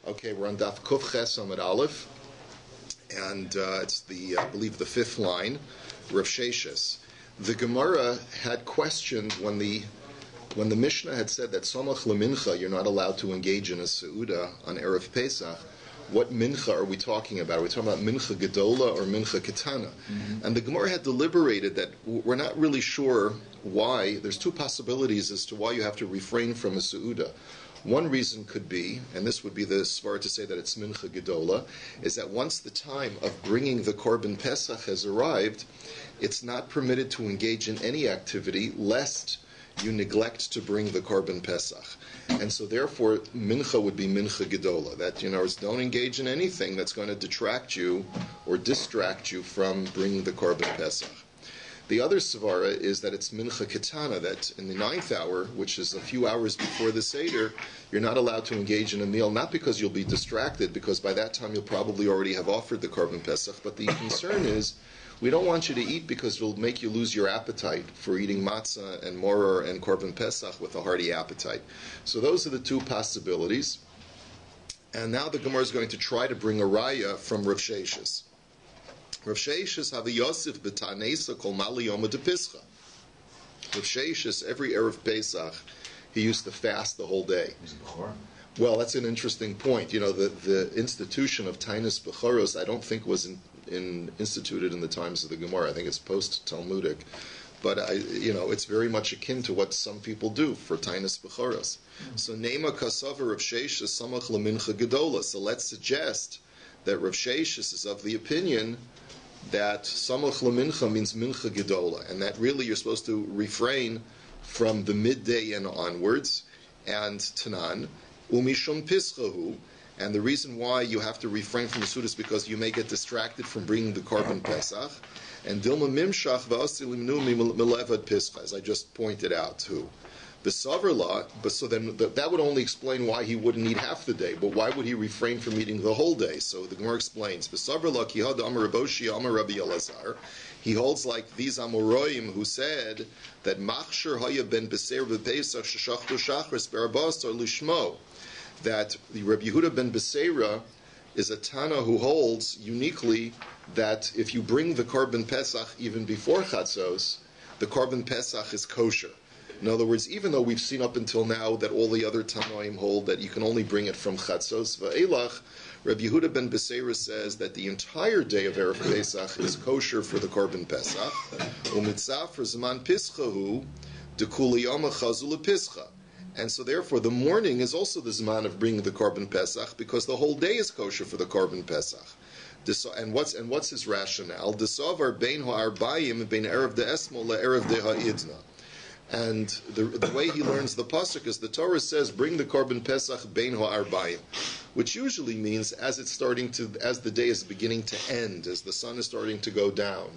Okay, we're on DAF Kuf Ches Amud Aleph, and it's I believe the fifth line, Rav Sheshes. The Gemara had questioned when the Mishnah had said that Somach LeMincha, you're not allowed to engage in a Seuda on Erev Pesach. What mincha are we talking about? Are we talking about mincha gedola or mincha ketana? Mm-hmm. And the Gemara had deliberated that we're not really sure why. There's two possibilities as to why you have to refrain from a seuda. One reason could be, and this would be the svara to say that it's mincha gedola, is that once the time of bringing the korban pesach has arrived, it's not permitted to engage in any activity lest you neglect to bring the korban pesach. And so therefore, mincha would be mincha gedola. That, don't engage in anything that's going to detract you or distract you from bringing the korban pesach. The other svara is that it's mincha ketana, that in the 9th hour, which is a few hours before the Seder, you're not allowed to engage in a meal, not because you'll be distracted, because by that time you'll probably already have offered the korban pesach, but the concern is, we don't want you to eat because it'll make you lose your appetite for eating matzah and moror and korban pesach with a hearty appetite. So those are the two possibilities. And now the Gemara is going to try to bring a raya from Rav Sheshes. Rav Sheshes have a Yosef b'tanesa kol mali yoma de pischa. Rav Sheshes, every Erev Pesach, he used to fast the whole day. Well, that's an interesting point. The institution of Tainus Bechoros, I don't think was instituted in the times of the Gemara. I think it's post-Talmudic. But, it's very much akin to what some people do for Tainus Bechoros. So, Nema Kasavar Rav Sheshes Samach Lemincha Gedola. So let's suggest that Rav Sheshes is of the opinion that Samach Lemincha means Mincha Gedola, and that really you're supposed to refrain from the midday and onwards, and Tanan, Umishum Pischahu, and the reason why you have to refrain from the Suda is because you may get distracted from bringing the korban pesach, and Dilma Mimshach v'asilimnu milevad pischa, as I just pointed out too. B'savarla, but so then that would only explain why he wouldn't eat half the day, but why would he refrain from eating the whole day? So the Gemara explains, B'savarla ki had amar Raboshi amar Rabbi Elazar, he holds like these Amoroim who said that Machshir haya ben Beser v'pesach sheshachtu shachris berabas or lishmo, that the Rabbi Yehuda ben Beseira is a Tana who holds uniquely that if you bring the korban pesach even before chatzos, the korban pesach is kosher. In other words, even though we've seen up until now that all the other Tanoim hold that you can only bring it from chatzos va'elach, Rabbi Yehuda ben Beseira says that the entire day of Erev Pesach is kosher for the korban pesach. Umitzah for zman pischahu dekuli yama chazul pischa. And so therefore the morning is also the zman of bringing the korban pesach because the whole day is kosher for the korban pesach. And what's his rationale? Desavar bein ha'arbayim bein erev de'esmo le'erev de'ha'idna. And the way he learns the pasuk is the Torah says, "Bring the korban pesach bein ha'arbayim," which usually means as the day is beginning to end, as the sun is starting to go down.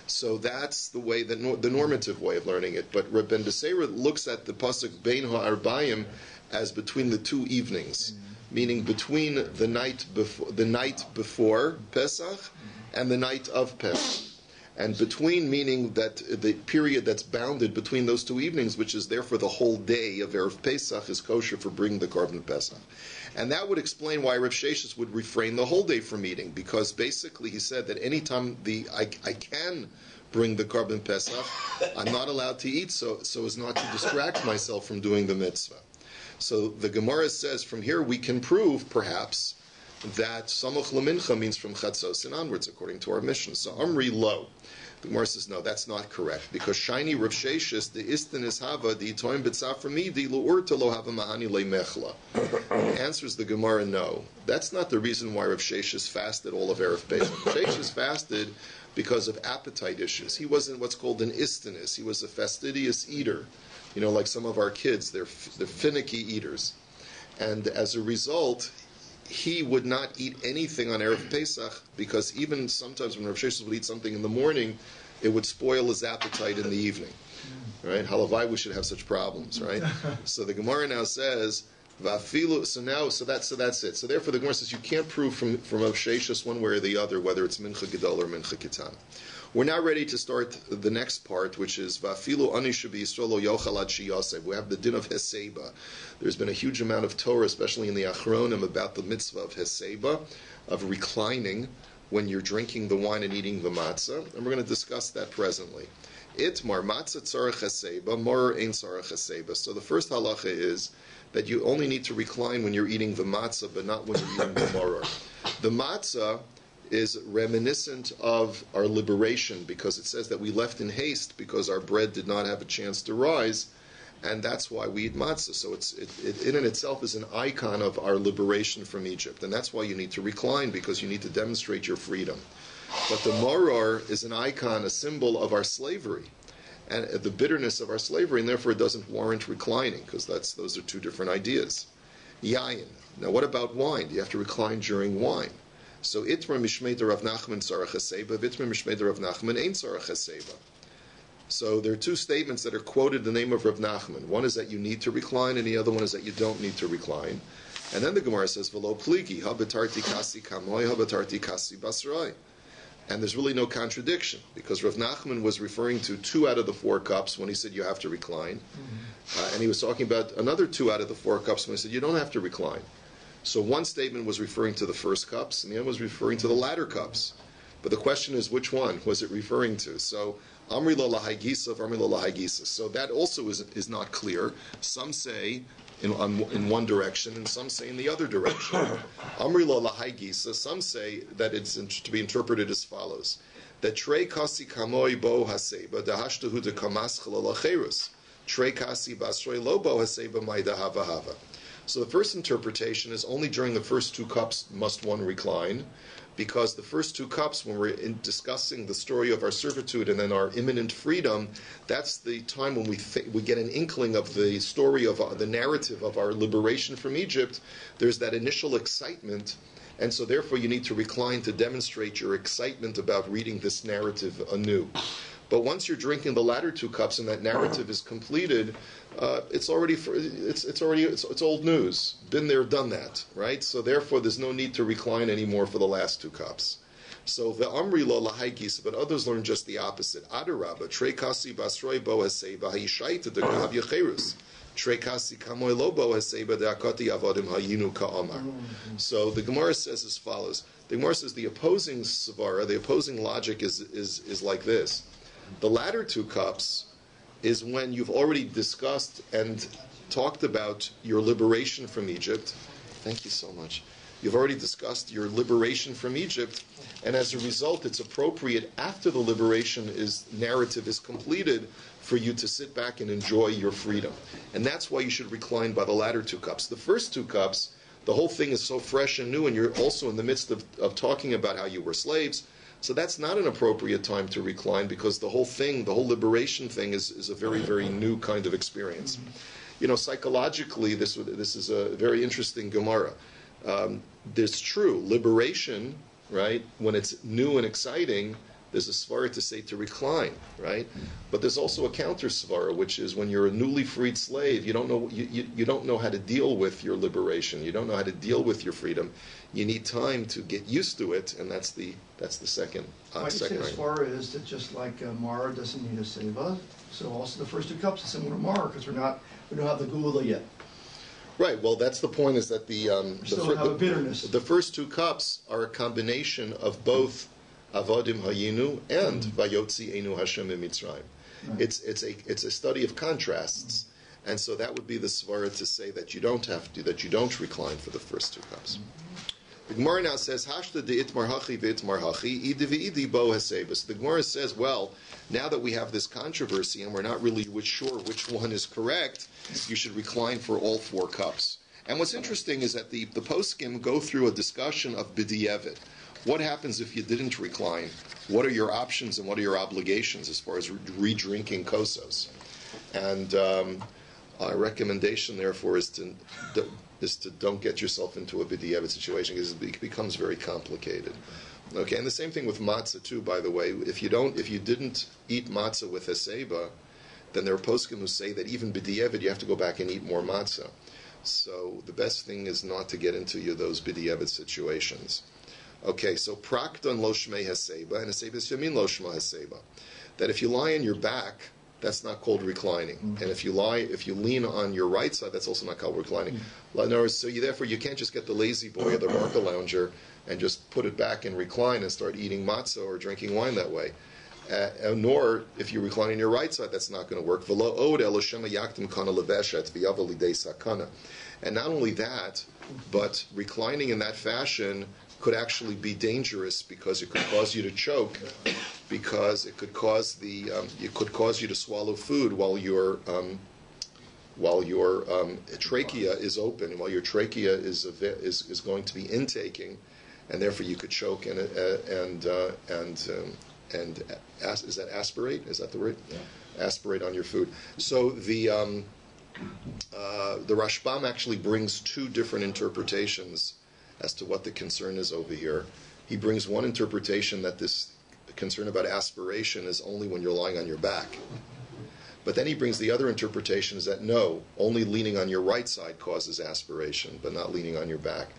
So that's the way the normative way of learning it. But Rabbi Ben Beseira looks at the pasuk bein ha'arbayim as between the two evenings, meaning between the night before Pesach and the night of Pesach. And between, meaning that the period that's bounded between those two evenings, which is therefore the whole day of Erev Pesach, is kosher for bringing the korban Pesach. And that would explain why Rav Sheshes would refrain the whole day from eating, because basically he said that anytime I can bring the korban Pesach, I'm not allowed to eat so as not to distract myself from doing the mitzvah. So the Gemara says from here we can prove, perhaps, that Samach Lemincha means from Chatzos and onwards, according to our mission. So Amri Lo. The Gemara says, no, that's not correct, because Shiny Rav Sheshes, the Istin is Hava, the Itoim B'tzaframi, the Lu'urta Lo Hava Mahani Le Mechla. Answers the Gemara, no. That's not the reason why Rav Sheshes fasted all of Erev Pesach. Rav Sheshes fasted because of appetite issues. He wasn't what's called an Istinis. He was a fastidious eater. Like some of our kids, they're finicky eaters. And as a result, he would not eat anything on Erev Pesach, because even sometimes when Rav Sheshes would eat something in the morning, it would spoil his appetite in the evening. Right? Halavai, we should have such problems, right? So the Gemara now says So that's it. So therefore, the Gemara says you can't prove from Avsheshus one way or the other whether it's Mincha Gedalia or Mincha Ketana. We're now ready to start the next part, which is Vafilu Ani Shabi Yisrael Lo Yochel Ad Sheyaseh. We have the din of Heseba. There's been a huge amount of Torah, especially in the Achronim, about the mitzvah of Heseba, of reclining when you're drinking the wine and eating the matzah, and we're going to discuss that presently. Itmar matzah tzarech Heseba, mor ein tzarech Heseba. So the first halacha is that you only need to recline when you're eating the matzah, but not when you're eating the maror. The matzah is reminiscent of our liberation, because it says that we left in haste because our bread did not have a chance to rise, and that's why we eat matzah. So it in and itself is an icon of our liberation from Egypt, and that's why you need to recline, because you need to demonstrate your freedom. But the maror is an icon, a symbol of our slavery, and the bitterness of our slavery, and therefore it doesn't warrant reclining, because those are two different ideas. Yayin. Now what about wine? You have to recline during wine. So itmar mishmeiter Rav Nachman tzarech Heseba, vitmar mishmeiter Rav Nachman ein tzarech Heseba. So there are two statements that are quoted in the name of Rav Nachman. One is that you need to recline, and the other one is that you don't need to recline. And then the Gemara says, V'lo pligi, habetarti kasi kamoi, habetarti kasi basrai. And there's really no contradiction, because Rav Nachman was referring to 2 out of the 4 cups when he said you have to recline. And he was talking about another 2 out of the 4 cups when he said you don't have to recline. So one statement was referring to the first cups, and the other was referring to the latter cups. But the question is, which one was it referring to? So, Amri lo lahai gisa, Amri lo lahai gisa. So that also is not clear. Some say in one direction, and some say in the other direction. Amri lo lahai gisa. Some say that it's to be interpreted as follows: that trei kasi kamoi bo haseba dahashtahu de kamas chalalacherus, trei kasi basrei lo bo haseba mai dahava hava. So the first interpretation is only during the first 2 cups must one recline, because the first 2 cups, when we're discussing the story of our servitude and then our imminent freedom, that's the time when we get an inkling of the story of the narrative of our liberation from Egypt. There's that initial excitement, and so therefore you need to recline to demonstrate your excitement about reading this narrative anew. But once you're drinking the latter 2 cups and that narrative is completed, it's old news. Been there, done that, right? So therefore, there's no need to recline anymore for the last 2 cups. So the Amri lo lahai gisa, but others learn just the opposite. Adarabba, trei kasi basroi bo haseba hayishaita de kahav yacherus. Trei kasi kamoy lo bo haseba de akati avodim hayinu ka'amar. So the Gemara says as follows. The Gemara says the opposing svara, the opposing logic is like this. The latter 2 cups is when you've already discussed and talked about your liberation from Egypt. Thank you so much. You've already discussed your liberation from Egypt, and as a result, it's appropriate after the liberation narrative is completed for you to sit back and enjoy your freedom. And that's why you should recline by the latter 2 cups. The first 2 cups, the whole thing is so fresh and new, and you're also in the midst of talking about how you were slaves. So that's not an appropriate time to recline, because the whole liberation thing is a very, very new kind of experience. Psychologically, this is a very interesting Gemara. There's true liberation, right? When it's new and exciting, there's a svara to say to recline, right? But there's also a counter svara, which is when you're a newly freed slave, you don't know how to deal with your liberation. You don't know how to deal with your freedom. You need time to get used to it, and that's the second. Why do you say svara is that just like Mara doesn't need a seva, so also the first 2 cups are similar to Mara, because we don't have the gula yet. Right. Well, that's the point. Is that the first 2 cups are a combination of both Avodim Hayinu and Vayotzi Enu Hashem Mitzrayim. It's a study of contrasts, and so that would be the svara to say that you don't recline for the first 2 cups. The Gemara now says, Hashta de itmar hachi ve'itmar hachi, idi ve'idi bo hasebas. The Gemara says, well, now that we have this controversy and we're not really sure which one is correct, you should recline for all 4 cups. And what's interesting is that the poskim go through a discussion of b'di'evet. What happens if you didn't recline? What are your options and what are your obligations as far as re-drinking kosos? And our recommendation, therefore, is to don't get yourself into a b'di'evet situation, because it becomes very complicated. Okay, and the same thing with matzah too. By the way, if you didn't eat matzah with heseba, then there are poskim who say that even b'di'evet you have to go back and eat more matzah. So the best thing is not to get into those b'diavad situations. Okay, so prakton lo shmei haseba, and haseba is yamin lo shma haseba. That if you lie on your back, that's not called reclining. And if you lean on your right side, that's also not called reclining. In other words, so therefore you can't just get the lazy boy or the marca lounger and just put it back and recline and start eating matzah or drinking wine that way. Nor, if you recline on your right side, that's not going to work. And not only that, but reclining in that fashion could actually be dangerous because it could cause you to choke, because it could cause you to swallow food while your trachea is open, while your trachea is going to be intaking, and therefore you could choke and is that aspirate? Is that the word? Yeah. Aspirate on your food. So the Rashbam actually brings two different interpretations as to what the concern is over here. He brings one interpretation that this concern about aspiration is only when you're lying on your back. But then he brings the other interpretation is that no, only leaning on your right side causes aspiration, but not leaning on your back,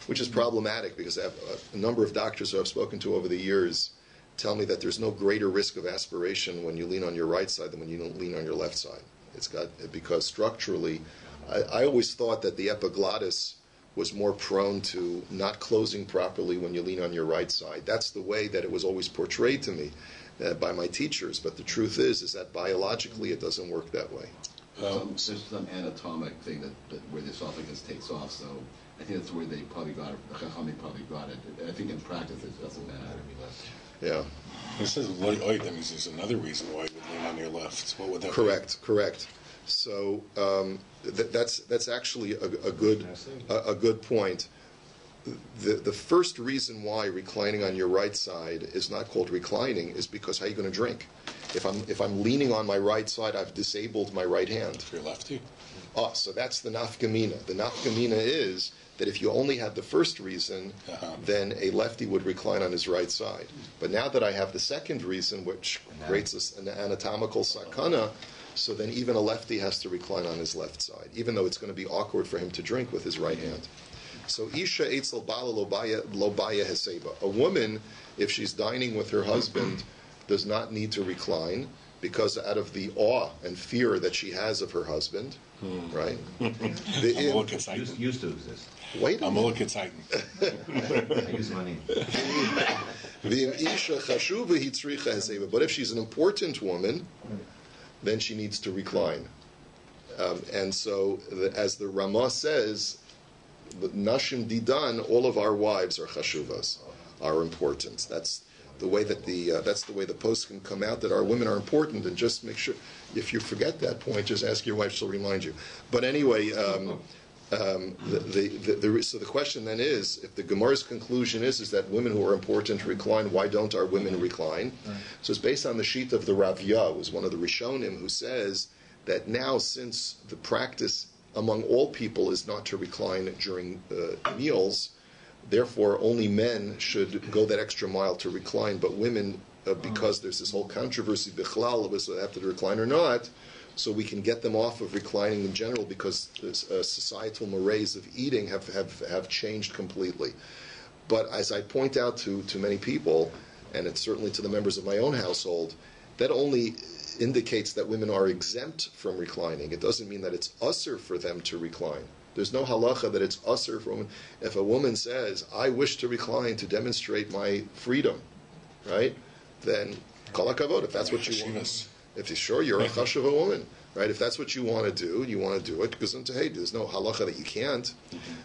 which is problematic because I have a number of doctors who I've spoken to over the years tell me that there's no greater risk of aspiration when you lean on your right side than when you don't lean on your left side. Because structurally, I always thought that the epiglottis was more prone to not closing properly when you lean on your right side. That's the way that it was always portrayed to me by my teachers. But the truth is that biologically it doesn't work that way. There's some anatomic thing that where the esophagus takes off. So I think that's where they probably got it. The Chachamim probably got it. I think in practice it doesn't matter. Yeah. This is that means there's another reason why you would lean on your left. What would that be? Correct. So that's actually a good point. The first reason why reclining on your right side is not called reclining is because how are you going to drink? If I'm leaning on my right side, I've disabled my right hand. If you're lefty. So that's the nafkamina. The nafkamina is that if you only had the first reason, then a lefty would recline on his right side. But now that I have the second reason, which creates an anatomical sakana, so then even a lefty has to recline on his left side, even though it's going to be awkward for him to drink with his right hand. So Isha Eitzel Bala Lobaya Heseba. A woman, if she's dining with her husband, does not need to recline because out of the awe and fear that she has of her husband, right? Used to exist. Wait a minute. I use money. But if she's an important woman, then she needs to recline. And so, as the Ramah says, Nashim Didan, all of our wives are chashuvas, are important. That's the way that the posts can come out, that our women are important, and just make sure, if you forget that point, just ask your wife, she'll remind you. But anyway, so the question then is, if the Gemara's conclusion is that women who are important recline, why don't our women recline? So it's based on the sheet of the Ravya, who was one of the Rishonim, who says that now, since the practice among all people is not to recline during meals, therefore only men should go that extra mile to recline, but women, because there's this whole controversy, bichlal, whether they have to recline or not, so we can get them off of reclining in general because societal mores of eating have changed completely. But as I point out to many people, and it's certainly to the members of my own household, that only indicates that women are exempt from reclining. It doesn't mean that it's usher for them to recline. There's no halacha that it's usher for women. If a woman says, I wish to recline to demonstrate my freedom, right, then kol hakavod, if that's what you want. If you're sure you're a chashuv a woman, right? If that's what you want to do, it, because there's no halacha that you can't.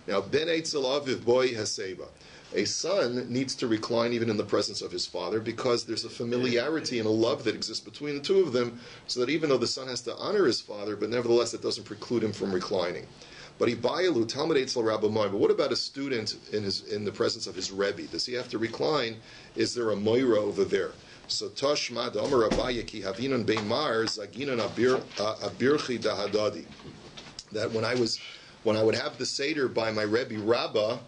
Now, ben eitzel aviv boy haseba. A son needs to recline even in the presence of his father because there's a familiarity and a love that exists between the two of them, so that even though the son has to honor his father, but nevertheless it doesn't preclude him from reclining. But Ibayalu Talmud Eitzel Rabbi. But what about a student in the presence of his Rebbe? Does he have to recline? Is there a moira over there? So Toshma Omer Rabbi ki havinon beimar zaginon abirchi dahadadi. That when I would have the seder by my Rebbe Rabbah,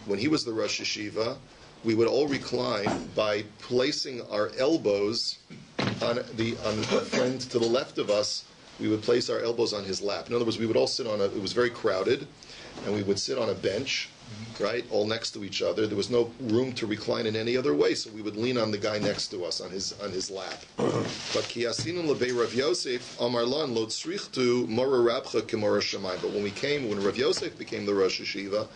when he was the Rosh Yeshiva, we would all recline by placing our elbows on the friend to the left of us, we would place our elbows on his lap. In other words, we would all sit it was very crowded, and we would sit on a bench, right, all next to each other. There was no room to recline in any other way, so we would lean on the guy next to us, on his lap. But ki asinun lebei Rav Yosef amar lan lo tzrichtu mora rabcha k'mora shamayim. But when Rav Yosef became the Rosh Yeshiva,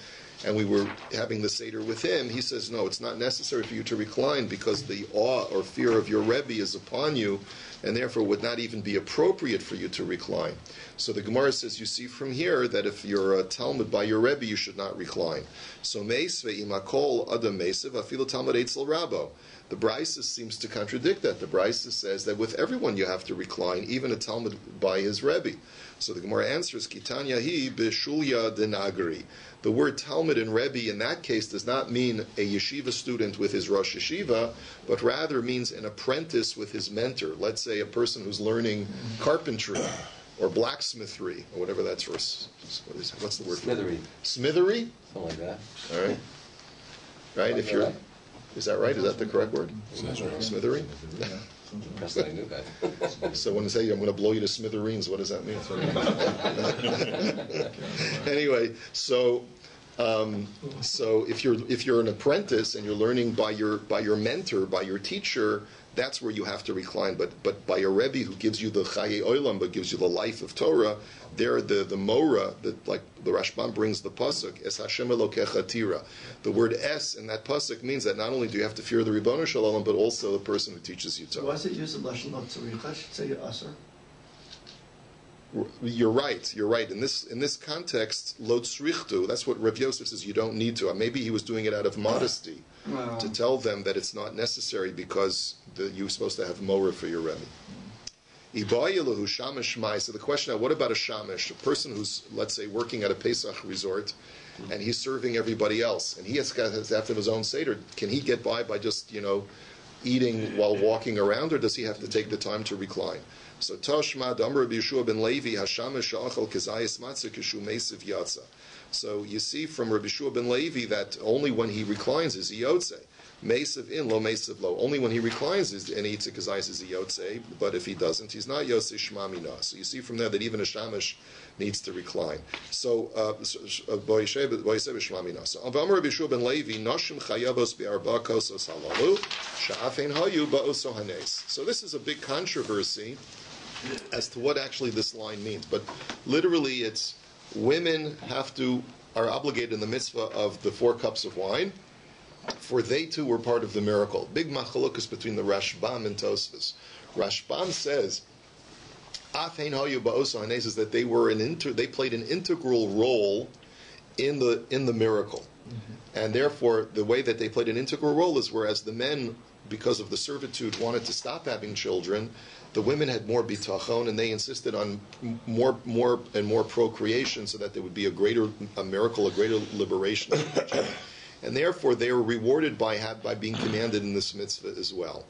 and we were having the Seder with him, he says, no, it's not necessary for you to recline because the awe or fear of your Rebbe is upon you, and therefore would not even be appropriate for you to recline. So the Gemara says, you see from here that if you're a Talmud by your Rebbe, you should not recline. So meis ve'imakol adam meisev afilu Talmud eitzel rabo. The Brisa seems to contradict that. The Brisa says that with everyone you have to recline, even a Talmud by his Rebbe. So the Gemara answers, Kitanya hi b'shulya denagri. The word Talmud and Rebbe in that case does not mean a yeshiva student with his Rosh Yeshiva, but rather means an apprentice with his mentor. Let's say a person who's learning carpentry or blacksmithery or whatever that's for. What's the word? Smithery. Smithery? Something like that. All right. Right? If you're, is that right? Is that the correct word? Smithery? That's not a new guy. So when I say I'm going to blow you to smithereens, what does that mean? Anyway, so if you're an apprentice and you're learning by your mentor, by your teacher, that's where you have to recline. But by a Rebbe who gives you the Chaye Olam, but gives you the life of Torah, there the Mora, like the Rashbam brings the pasuk, Es Hashem Elokecha Tira. The word Es in that pasuk means that not only do you have to fear the Ribono Shel Olam, but also the person who teaches you Torah. Why is it used in Lashon Lo Tzaricha? Should say Aser. You're right. In this context, Lo Tzrichtu, that's what Rav Yosef says you don't need to. Maybe he was doing it out of modesty, to tell them that it's not necessary because you're supposed to have Mora for your Rebbe. So the question now, what about a shamish, a person who's, let's say, working at a Pesach resort, and he's serving everybody else, and he has to have his own Seder. Can he get by just, eating while walking around, or does he have to take the time to recline? So Tashma Damar Rabbi Yeshua ben Levi Hashamish Sha'achal Kazayis Matzah Kishu Meisiv Yatza. So you see from Rabbi Yeshua ben Levi that only when he reclines is he Yotze. Meisiv in, lo meisiv lo. Only when he reclines and eats a kazayis is a yotze, but if he doesn't, he's not yotze shmamina. So you see from there that even a shamish needs to recline. So, boyiseh shmamina. So, Avamar Rabbi Yeshua ben Levi, noshim chayavos be'arba kosos halalu, sha'afein hayu ba'oso hanes. So this is a big controversy as to what actually this line means. But literally it's women are obligated in the mitzvah of the 4 cups of wine, for they too were part of the miracle. Big machalokus between the Rashbam and Tosfos. Rashbam says, "Afein hayu ba'oso hanes," is that they played an integral role in the miracle, and therefore the way that they played an integral role is whereas the men, because of the servitude, wanted to stop having children, the women had more bitachon, and they insisted on more and more procreation, so that there would be a miracle, a greater liberation of the children. And therefore, they are rewarded by being commanded in this mitzvah as well.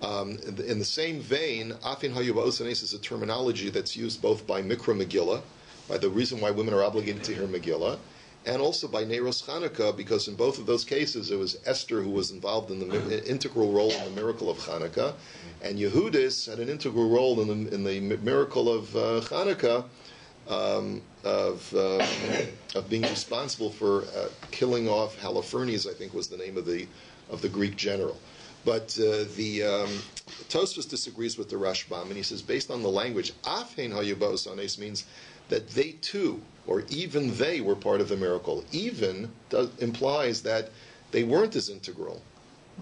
In the same vein, Afin Hayu Ba'os Hanes is a terminology that's used both by Mikra Megillah, by the reason why women are obligated to hear Megillah, and also by Neiros Chanukah, because in both of those cases, it was Esther who was involved in the integral role in the miracle of Chanukah, and Yehudis had an integral role in the miracle of Chanukah, of being responsible for killing off Holofernes, I think was the name of the Greek general. But the Tosfos disagrees with the Rashbam, and he says, based on the language, Afhein Hayubos Hanes means that they too, or even they, were part of the miracle. Even implies that they weren't as integral,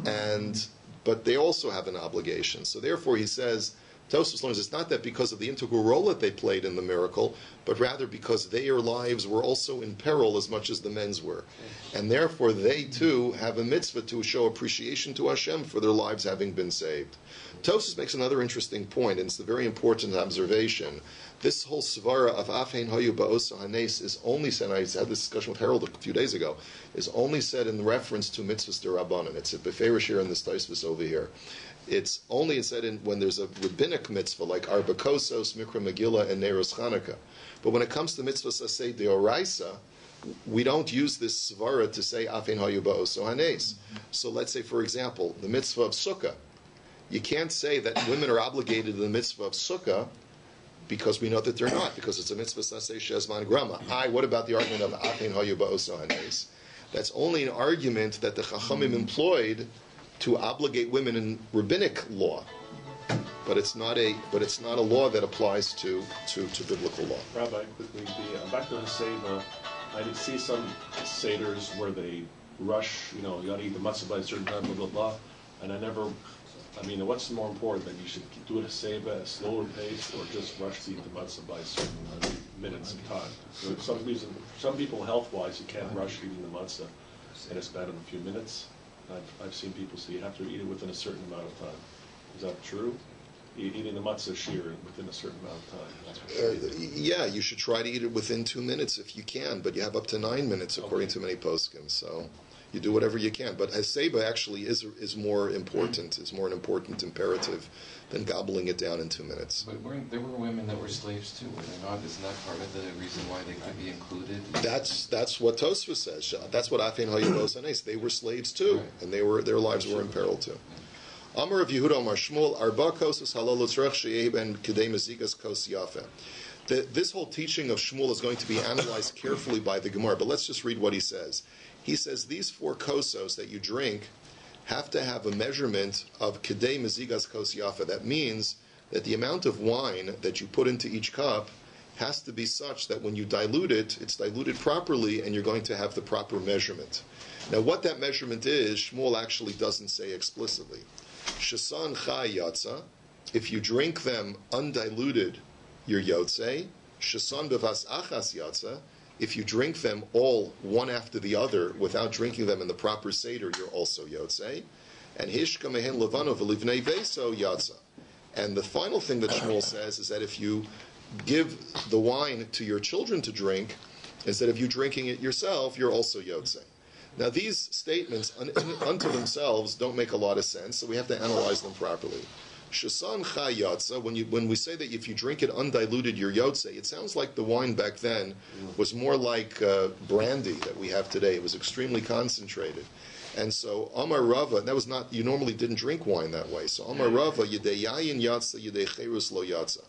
but they also have an obligation. So therefore, he says, Tosfos learns it's not that because of the integral role that they played in the miracle, but rather because their lives were also in peril as much as the men's were. And therefore they too have a mitzvah to show appreciation to Hashem for their lives having been saved. Tosfos makes another interesting point, and it's a very important observation. This whole svara of Afein Hayu Ba'oso Hanes is only said, I had this discussion with Harold a few days ago, is only said in reference to mitzvahs d'Rabbanan. It's a beferish here in this Tosfos over here. It's only said when there's a rabbinic mitzvah like Arba Kosos, Mikra Megillah, and Neiros Chanukah. But when it comes to mitzvahs asay deoraisa, we don't use this svara to say Afein Hayu Ba'oso Hanes. So let's say, for example, the mitzvah of Sukkah. You can't say that women are obligated to the mitzvah of Sukkah because we know that they're not, because it's a mitzvah saseh shezman grama. What about the argument of achein hayu ba'oso hanes? That's only an argument that the Chachamim employed to obligate women in rabbinic law, but it's not a law that applies to biblical law. Rabbi, quickly, back to the Seder, I did see some Seders where they rush, you got to eat the matzah by a certain time, blah, blah, blah, and what's more important, that you should do it a Seder at a slower pace, or just rush to eat the matzah by a certain minutes of time? Some people, health-wise, you can't rush eating the matzah, and it's bad in a few minutes. I've seen people say you have to eat it within a certain amount of time. Is that true? Eating the matzah shear within a certain amount of time. Yeah, you should try to eat it within 2 minutes if you can, but you have up to 9 minutes according to many poskim. So you do whatever you can. But haseba actually is more important. Is more an important imperative than gobbling it down in 2 minutes. But there were women that were slaves too, were they not? Isn't that part of the reason why they could be included? That's what Tosfos says. That's what Afin Hayavos Hanes. They were slaves too, right. And their lives were in peril too. Amar of Yehuda Amar Shmuel Arba Kosas Halal Tzrech Sheyeh Ben Kedei Mezigas Kos Yafe. This whole teaching of Shmuel is going to be analyzed carefully by the Gemara, but let's just read what he says. He says these 4 kosos that you drink have to have a measurement of Kedei Mezigas Kos Yafe. That means that the amount of wine that you put into each cup has to be such that when you dilute it, it's diluted properly and you're going to have the proper measurement. Now what that measurement is, Shmuel actually doesn't say explicitly. Shasan chai yatsa, if you drink them undiluted, you're yotze. Shasan bevas achas yatsa, if you drink them all one after the other without drinking them in the proper seder, you're also yotze. And hishka mehen levano v'livnei veso yatsa. And the final thing that Shmuel says is that if you give the wine to your children to drink, instead of you drinking it yourself, you're also yotze. Now these statements unto themselves don't make a lot of sense, so we have to analyze them properly. Shasan chai yatsa, when we say that if you drink it undiluted, you're yotze, it sounds like the wine back then was more like brandy that we have today. It was extremely concentrated. And so Amar Rava, that was not, you normally didn't drink wine that way. So Amar Rava, yedei yayin yatsa, yedei cherus lo yatsa.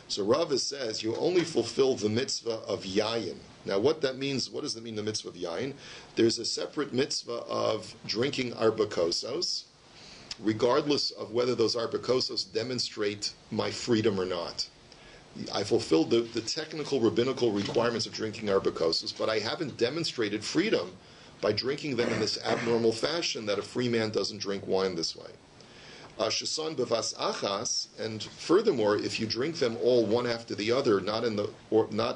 So Rava says you only fulfill the mitzvah of yayin. Now what that means, what does that mean, the mitzvah of yayin? There's a separate mitzvah of drinking arba kosos, regardless of whether those arba kosos demonstrate my freedom or not. I fulfilled the technical rabbinical requirements of drinking arba kosos, but I haven't demonstrated freedom by drinking them in this abnormal fashion that a free man doesn't drink wine this way. Shasan bevas achas, and furthermore, if you drink them all one after the other, not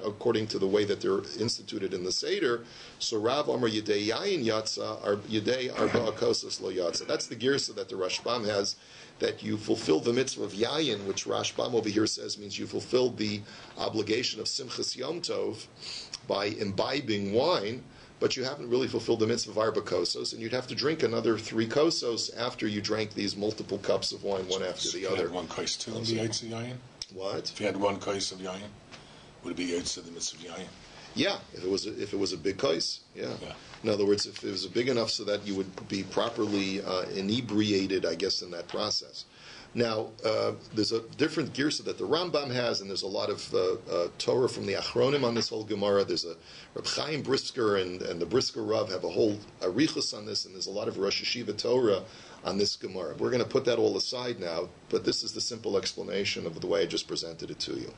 according to the way that they're instituted in the Seder, so Rav Amar Yedei Yayin Yatsa, Yedei Arba Kosas Lo Yatsa. That's the girsa that the Rashbam has, that you fulfill the mitzvah of Yayin, which Rashbam over here says means you fulfilled the obligation of Simchas Yom Tov by imbibing wine, but you haven't really fulfilled the mitzvah of arba kosos, and you'd have to drink another 3 kosos after you drank these multiple cups of wine one after the other. If you had 1 kos too, would it be yaitz of yayin? What? If you had 1 kos of yayin, would it be yaitz of the mitzvah of yayin? Yeah, if it was a big kos, yeah. In other words, if it was big enough so that you would be properly inebriated, I guess, in that process. Now, there's a different girsa that the Rambam has, and there's a lot of Torah from the Achronim on this whole Gemara. There's a Reb Chaim Brisker and the Brisker Rav have a whole arichus on this, and there's a lot of Rosh Hashiva Torah on this Gemara. We're going to put that all aside now, but this is the simple explanation of the way I just presented it to you.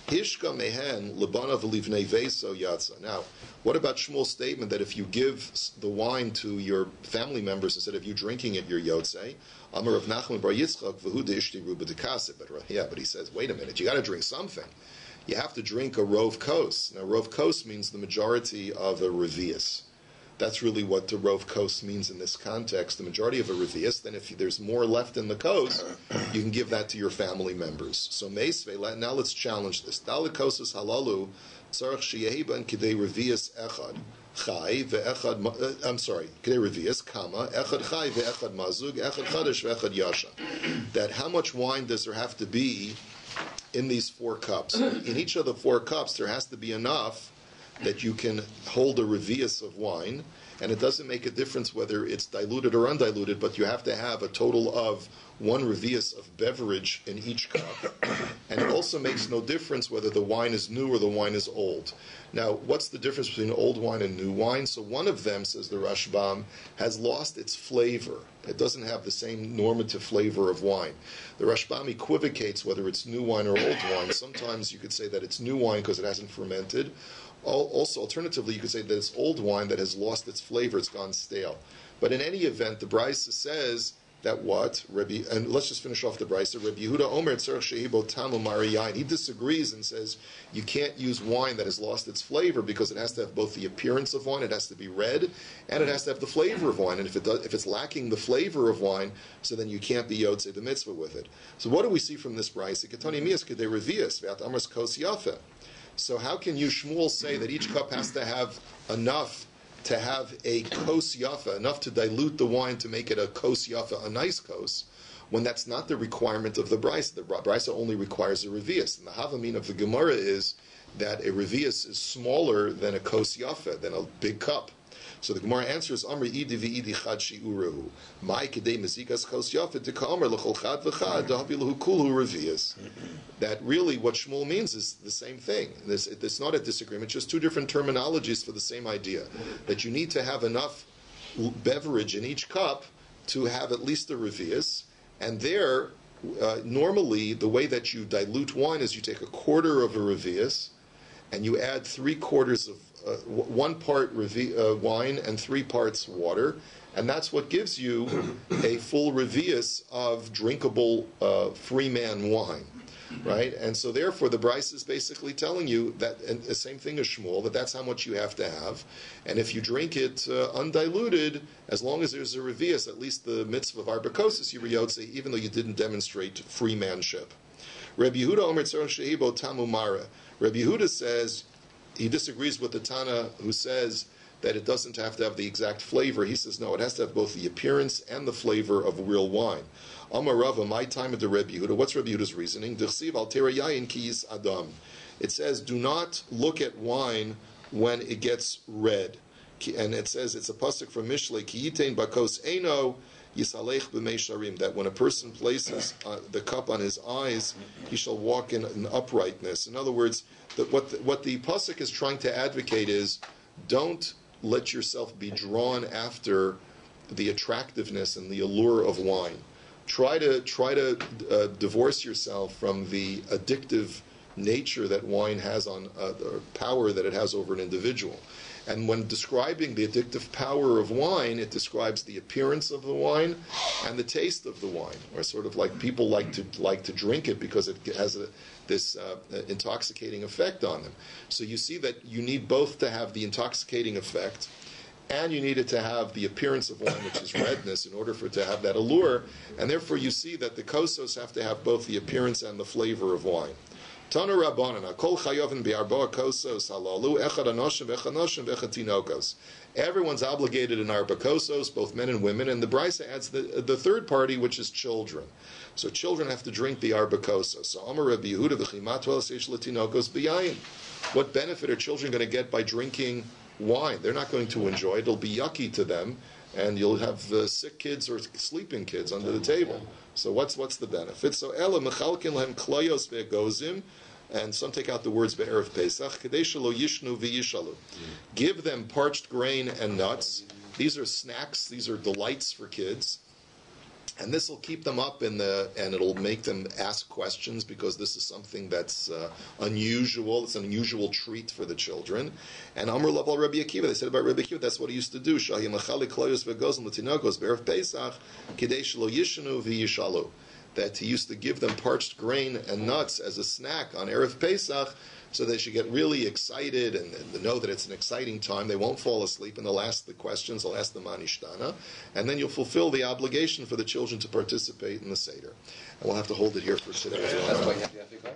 Hishka mehen lebana v'livnei veso yatsa. Now, what about Shmuel's statement that if you give the wine to your family members instead of you drinking it, you're yotze? Amar of Nachman bar Yitzchak v'hu deishti ruba dekase. But he says, wait a minute, you got to drink something. You have to drink a rov kos. Now, rov kos means the majority of a revius. That's really what the rov kos means in this context, the majority of a revius. Then if there's more left in the kos, you can give that to your family members. So meisve, now let's challenge this. Dalit kosas halalu tzarech sheyehi ben kidei revius echad chai ve'echad, kidei revius kama, echad chai ve'echad mazug, echad chadash ve'echad yasha. That how much wine does there have to be in these 4 cups? In each of the 4 cups, there has to be enough that you can hold a revius of wine, and it doesn't make a difference whether it's diluted or undiluted, but you have to have a total of 1 revius of beverage in each cup, and it also makes no difference whether the wine is new or the wine is old. Now, what's the difference between old wine and new wine? So one of them, says the Rashbam, has lost its flavor. It doesn't have the same normative flavor of wine. The Rashbam equivocates whether it's new wine or old wine. Sometimes you could say that it's new wine because it hasn't fermented. Also, alternatively, you could say that it's old wine that has lost its flavor, it's gone stale. But in any event, the Brisa says that what? Rabbi, and let's just finish off the Brisa. Rabbi Yehuda Omer tzarich shehibo tamu Aryai. He disagrees and says you can't use wine that has lost its flavor because it has to have both the appearance of wine, it has to be red, and it has to have the flavor of wine. And if it's lacking the flavor of wine, so then you can't be yotzei the mitzvah with it. So what do we see from this Brisa? Ketani miyas kedei revius ve'at amras kos yafa. So how can you, Shmuel, say that each cup has to have enough to have a kos yafa, enough to dilute the wine to make it a kos yafa, a nice kos, when that's not the requirement of the Brisa? The Brisa only requires a revius. And the havamin of the Gemara is that a revius is smaller than a kos yafa, than a big cup. So the Gemara answers, Amri idi v'idi chad shi'urehu. Mai kedei mezikas kos yafa deka'amar l'chol chad v'chad dahabilahu kulhu revius. That really what Shmuel means is the same thing. It's not a disagreement, just two different terminologies for the same idea. That you need to have enough beverage in each cup to have at least a revius. And there, normally, the way that you dilute wine is you take a quarter of a revius and you add 3/4 of 1 part wine and 3 parts water, and that's what gives you a full revius of drinkable free man wine, right? And so therefore the Bryce is basically telling you that, and the same thing as Shmuel, that that's how much you have to have, and if you drink it undiluted, as long as there's a revius, at least the mitzvah of arbakosis, you riyotze, even though you didn't demonstrate free manship. Rabbi Yehuda Omer tzarich shehibo tamu mara. Rabbi Yehuda says, he disagrees with the Tana who says that it doesn't have to have the exact flavor. He says, no, it has to have both the appearance and the flavor of real wine. Amar Rava, my time of the Rabbi Yehuda. What's Rabbi Yehuda's reasoning? D'chsiv al tera yayin ki yis adam. It says, do not look at wine when it gets red. And it says, it's a pasuk from Mishlei, ki yitein bakos eino yisalech b'mei sharim, that when a person places the cup on his eyes, he shall walk in uprightness. In other words, what the pasuk is trying to advocate is, don't let yourself be drawn after the attractiveness and the allure of wine. Try to divorce yourself from the addictive nature that wine has on the power that it has over an individual. And when describing the addictive power of wine, it describes the appearance of the wine and the taste of the wine. Or sort of like people like to drink it because it has this intoxicating effect on them. So you see that you need both to have the intoxicating effect, and you need it to have the appearance of wine, which is redness, in order for it to have that allure. And therefore you see that the kosos have to have both the appearance and the flavor of wine. Tana Rabbanan, Kol Chayovin Be'arba Kosos Halalu, Echad Anoshim, Echad Noshim, Echad Tinokos. Everyone's obligated in Arba Kosos, both men and women, and the Brisa adds the third party, which is children. So children have to drink the Arba Kosos. So Amar Rabbi Yehuda V'chimat Ve'laseish L'Tinokos B'yayin. What benefit are children going to get by drinking wine? They're not going to enjoy it. It'll be yucky to them, and you'll have sick kids or sleeping kids under the table. So what's the benefit? So Ela Mechalkin Lehem Kloyos Ve'gozim, and some take out the words Be'erev Pesach, Kadei Shelo Yishnu V'yishalu. Give them parched grain and nuts. These are snacks. These are delights for kids. And this will keep them up and it'll make them ask questions, because this is something that's unusual. It's an unusual treat for the children. And Amr Laval Rabbi Akiva, they said about Rabbi Akiva, that's what he used to do. Shahi Machali Kloyos V'gozim L'tinokos Be'erev Pesach, Kadei Shelo Yishnu V'yishalu. That he used to give them parched grain and nuts as a snack on Erev Pesach, so they should get really excited and know that it's an exciting time. They won't fall asleep, and they'll ask the questions, they'll ask the Manishtana, and then you'll fulfill the obligation for the children to participate in the Seder. And we'll have to hold it here for today as well.